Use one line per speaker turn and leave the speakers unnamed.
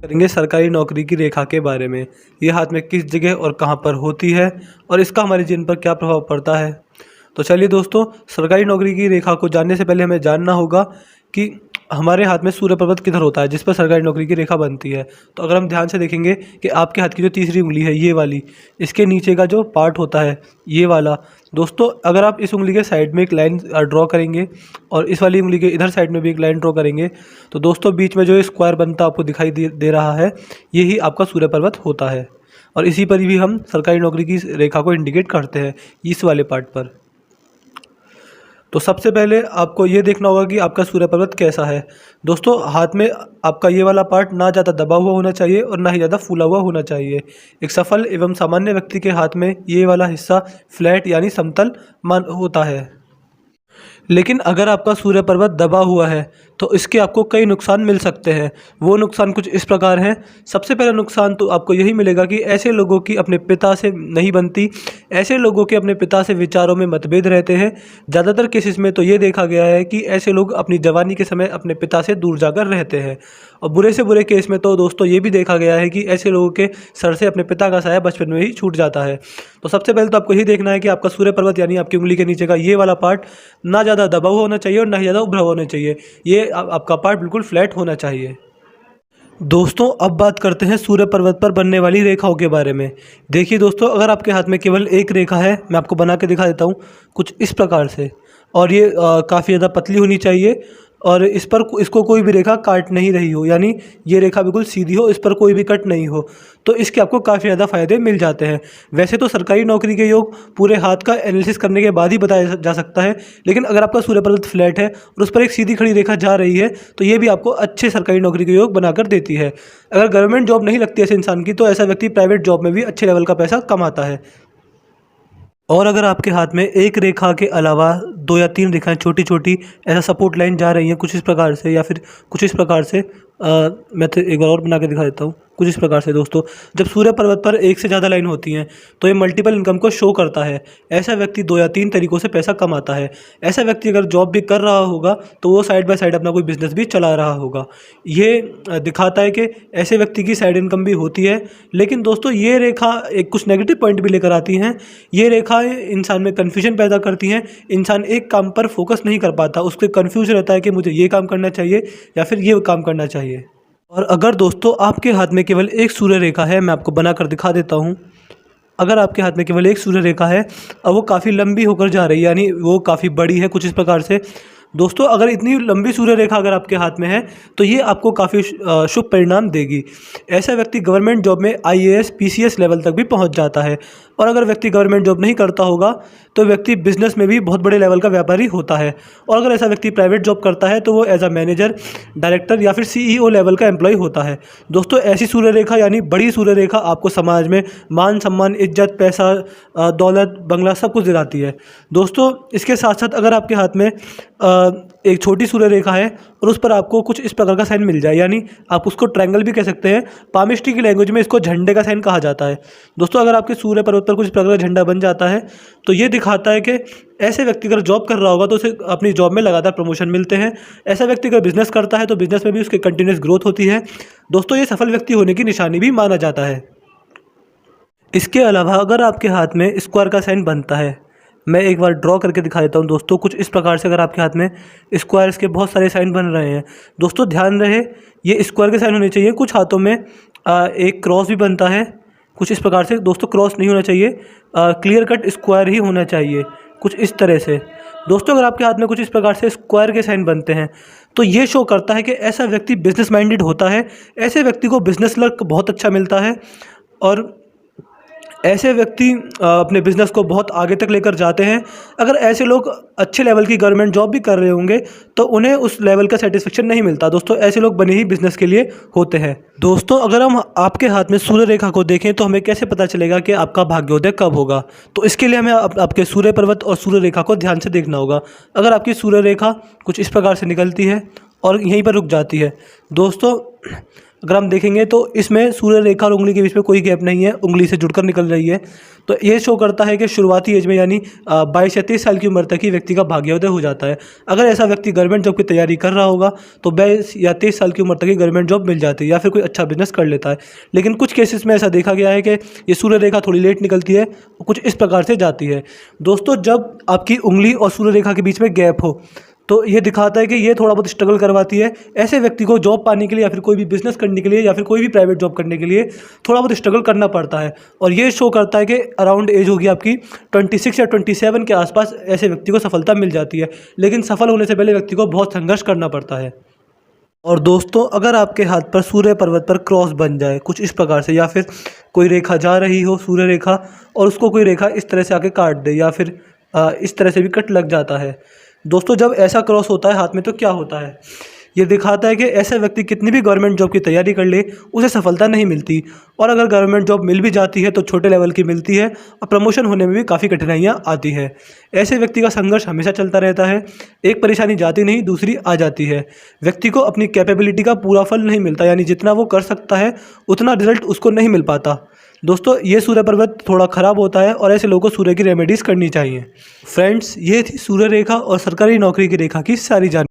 करेंगे सरकारी नौकरी की रेखा के बारे में। ये हाथ में किस जगह और कहाँ पर होती है और इसका हमारे जीवन पर क्या प्रभाव पड़ता है। तो चलिए दोस्तों, सरकारी नौकरी की रेखा को जानने से पहले हमें जानना होगा कि हमारे हाथ में सूर्य पर्वत किधर होता है जिस पर सरकारी नौकरी की रेखा बनती है। तो अगर हम ध्यान से देखेंगे कि आपके हाथ की जो तीसरी उंगली है ये वाली, इसके नीचे का जो पार्ट होता है ये वाला, दोस्तों अगर आप इस उंगली के साइड में एक लाइन ड्रॉ करेंगे और इस वाली उंगली के इधर साइड में भी एक लाइन ड्रॉ करेंगे तो दोस्तों बीच में जो स्क्वायर बनता आपको दिखाई दे रहा है यही आपका सूर्य पर्वत होता है। और इसी पर भी हम सरकारी नौकरी की रेखा को इंडिकेट करते हैं इस वाले पार्ट पर। तो सबसे पहले आपको ये देखना होगा कि आपका सूर्य पर्वत कैसा है। दोस्तों हाथ में आपका ये वाला पार्ट ना ज़्यादा दबा हुआ होना चाहिए और ना ही ज़्यादा फूला हुआ होना चाहिए। एक सफल एवं सामान्य व्यक्ति के हाथ में ये वाला हिस्सा फ्लैट यानी समतल होता है। लेकिन अगर आपका सूर्य पर्वत दबा हुआ है तो इसके आपको कई नुकसान मिल सकते हैं। वो नुकसान कुछ इस प्रकार हैं। सबसे पहला नुकसान तो आपको यही मिलेगा कि ऐसे लोगों की अपने पिता से नहीं बनती, ऐसे लोगों के अपने पिता से विचारों में मतभेद रहते हैं। ज़्यादातर केसेस में तो ये देखा गया है कि ऐसे लोग अपनी जवानी के समय अपने पिता से दूर जाकर रहते हैं। और बुरे से बुरे केस में तो दोस्तों ये भी देखा गया है कि ऐसे लोगों के सर से अपने पिता का साया बचपन में ही छूट जाता है। तो सबसे पहले तो आपको यही देखना है कि आपका सूर्य पर्वत यानी आपकी उंगली के नीचे का ये वाला पार्ट ना ज़्यादा दबा हुआ होना चाहिए और ना ही ज़्यादा उभरा हुआ होना चाहिए। ये आपका पार्ट बिल्कुल फ्लैट होना चाहिए। दोस्तों अब बात करते हैं सूर्य पर्वत पर बनने वाली रेखाओं के बारे में। देखिए दोस्तों, अगर आपके हाथ में केवल एक रेखा है, मैं आपको बना के दिखा देता हूँ कुछ इस प्रकार से, और ये काफ़ी ज़्यादा पतली होनी चाहिए और इसको कोई भी रेखा काट नहीं रही हो, यानी ये रेखा बिल्कुल सीधी हो, इस पर कोई भी कट नहीं हो, तो इसके आपको काफ़ी ज़्यादा फ़ायदे मिल जाते हैं। वैसे तो सरकारी नौकरी के योग पूरे हाथ का एनालिसिस करने के बाद ही बताया जा सकता है, लेकिन अगर आपका सूर्य पर्वत फ्लैट है और उस पर एक सीधी खड़ी रेखा जा रही है तो ये भी आपको अच्छे सरकारी नौकरी के योग बनाकर देती है। अगर गवर्नमेंट जॉब नहीं लगती ऐसे इंसान की तो ऐसा व्यक्ति प्राइवेट जॉब में भी अच्छे लेवल का पैसा कमाता है। और अगर आपके हाथ में एक रेखा के अलावा 2 या 3 रेखाएं छोटी छोटी ऐसा सपोर्ट लाइन जा रही हैं कुछ इस प्रकार से या फिर कुछ इस प्रकार से, मैं तो एक बार और बना के दिखा देता हूँ कुछ इस प्रकार से। दोस्तों जब सूर्य पर्वत पर एक से ज़्यादा लाइन होती हैं तो ये मल्टीपल इनकम को शो करता है। ऐसा व्यक्ति 2 या 3 तरीक़ों से पैसा कमाता है। ऐसा व्यक्ति अगर जॉब भी कर रहा होगा तो वो साइड बाय साइड अपना कोई बिजनेस भी चला रहा होगा। ये दिखाता है कि ऐसे व्यक्ति की साइड इनकम भी होती है। लेकिन दोस्तों ये रेखा एक कुछ नेगेटिव पॉइंट भी लेकर आती हैं। ये रेखाएँ इंसान में कन्फ्यूजन पैदा करती हैं। इंसान एक काम पर फोकस नहीं कर पाता, उसके कन्फ्यूज रहता है कि मुझे ये काम करना चाहिए या फिर ये काम करना चाहिए। और अगर दोस्तों आपके हाथ में केवल एक सूर्य रेखा है, मैं आपको बनाकर दिखा देता हूँ। अगर आपके हाथ में केवल एक सूर्य रेखा है और वो काफ़ी लंबी होकर जा रही है, यानी वो काफ़ी बड़ी है कुछ इस प्रकार से, दोस्तों अगर इतनी लंबी सूर्य रेखा अगर आपके हाथ में है तो ये आपको काफ़ी शुभ परिणाम देगी। ऐसा व्यक्ति गवर्नमेंट जॉब में IAS PCS लेवल तक भी पहुंच जाता है। और अगर व्यक्ति गवर्नमेंट जॉब नहीं करता होगा तो व्यक्ति बिजनेस में भी बहुत बड़े लेवल का व्यापारी होता है। और अगर ऐसा व्यक्ति प्राइवेट जॉब करता है तो वो एज अ मैनेजर, डायरेक्टर या फिर CEO लेवल का एम्प्लॉय होता है। दोस्तों ऐसी सूर्य रेखा यानी बड़ी सूर्य रेखा आपको समाज में मान सम्मान, इज्जत, पैसा, दौलत, बंगला सब कुछ दिलाती है। दोस्तों इसके साथ साथ अगर आपके हाथ में एक छोटी सूर्य रेखा है और उस पर आपको कुछ इस प्रकार का साइन मिल जाए, यानी आप उसको ट्रायंगल भी कह सकते हैं, पामिस्ट्री की लैंग्वेज में इसको झंडे का साइन कहा जाता है। दोस्तों अगर आपके सूर्य पर्वत पर कुछ इस प्रकार का झंडा बन जाता है तो ये दिखाता है कि ऐसे व्यक्ति अगर जॉब कर रहा होगा तो उसे अपनी जॉब में लगातार प्रमोशन मिलते हैं। ऐसा व्यक्ति अगर बिजनेस करता है तो बिजनेस में भी उसकी कंटिन्यूस ग्रोथ होती है। दोस्तों ये सफल व्यक्ति होने की निशानी भी माना जाता है। इसके अलावा अगर आपके हाथ में स्क्वायर का साइन बनता है, मैं एक बार ड्रॉ करके दिखा देता हूँ दोस्तों कुछ इस प्रकार से। अगर आपके हाथ में स्क्वायर्स के बहुत सारे साइन बन रहे हैं, दोस्तों ध्यान रहे ये स्क्वायर के साइन होने चाहिए। कुछ हाथों में एक क्रॉस भी बनता है कुछ इस प्रकार से। दोस्तों क्रॉस नहीं होना चाहिए, क्लियर कट स्क्वायर ही होना चाहिए कुछ इस तरह से। दोस्तों अगर आपके हाथ में कुछ इस प्रकार से स्क्वायर के साइन बनते हैं तो ये शो करता है कि ऐसा व्यक्ति बिजनेस माइंडेड होता है। ऐसे व्यक्ति को बिजनेस लक बहुत अच्छा मिलता है और ऐसे व्यक्ति अपने बिज़नेस को बहुत आगे तक लेकर जाते हैं। अगर ऐसे लोग अच्छे लेवल की गवर्नमेंट जॉब भी कर रहे होंगे तो उन्हें उस लेवल का सेटिस्फेक्शन नहीं मिलता। दोस्तों ऐसे लोग बने ही बिज़नेस के लिए होते हैं। दोस्तों अगर हम आपके हाथ में सूर्य रेखा को देखें तो हमें कैसे पता चलेगा कि आपका भाग्योदय कब होगा, तो इसके लिए हमें आपके सूर्य पर्वत और सूर्य रेखा को ध्यान से देखना होगा। अगर आपकी सूर्य रेखा कुछ इस प्रकार से निकलती है और यहीं पर रुक जाती है, दोस्तों अगर हम देखेंगे तो इसमें सूर्य रेखा और उंगली के बीच में कोई गैप नहीं है, उंगली से जुड़कर निकल रही है। तो ये शो करता है कि शुरुआती एज में यानी 22 या 23 साल की उम्र तक ही व्यक्ति का भाग्योदय हो जाता है। अगर ऐसा व्यक्ति गवर्नमेंट जॉब की तैयारी कर रहा होगा तो 22 या 23 साल की उम्र तक ही गवर्नमेंट जॉब मिल जाती है या फिर कोई अच्छा बिजनेस कर लेता है। लेकिन कुछ केसेस में ऐसा देखा गया है कि ये सूर्य रेखा थोड़ी लेट निकलती है, कुछ इस प्रकार से जाती है। दोस्तों, जब आपकी उंगली और सूर्य रेखा के बीच में गैप हो तो ये दिखाता है कि ये थोड़ा बहुत स्ट्रगल करवाती है। ऐसे व्यक्ति को जॉब पाने के लिए या फिर कोई भी बिजनेस करने के लिए या फिर कोई भी प्राइवेट जॉब करने के लिए थोड़ा बहुत स्ट्रगल करना पड़ता है। और ये शो करता है कि अराउंड एज होगी आपकी 26 या 27 के आसपास ऐसे व्यक्ति को सफलता मिल जाती है। लेकिन सफल होने से पहले व्यक्ति को बहुत संघर्ष करना पड़ता है। और दोस्तों, अगर आपके हाथ पर सूर्य पर्वत पर क्रॉस बन जाए कुछ इस प्रकार से, या फिर कोई रेखा जा रही हो सूर्य रेखा और उसको कोई रेखा इस तरह से आके काट दे या फिर इस तरह से भी कट लग जाता है। दोस्तों, जब ऐसा क्रॉस होता है हाथ में तो क्या होता है, ये दिखाता है कि ऐसा व्यक्ति कितनी भी गवर्नमेंट जॉब की तैयारी कर ले उसे सफलता नहीं मिलती, और अगर गवर्नमेंट जॉब मिल भी जाती है तो छोटे लेवल की मिलती है और प्रमोशन होने में भी काफ़ी कठिनाइयाँ आती है। ऐसे व्यक्ति का संघर्ष हमेशा चलता रहता है, एक परेशानी जाती नहीं दूसरी आ जाती है। व्यक्ति को अपनी कैपेबिलिटी का पूरा फल नहीं मिलता, यानी जितना वो कर सकता है उतना रिजल्ट उसको नहीं मिल पाता। दोस्तों, ये सूर्य पर्वत थोड़ा ख़राब होता है और ऐसे लोगों को सूर्य की रेमेडीज़ करनी चाहिए। फ्रेंड्स, ये थी सूर्य रेखा और सरकारी नौकरी की रेखा की सारी जानकारी।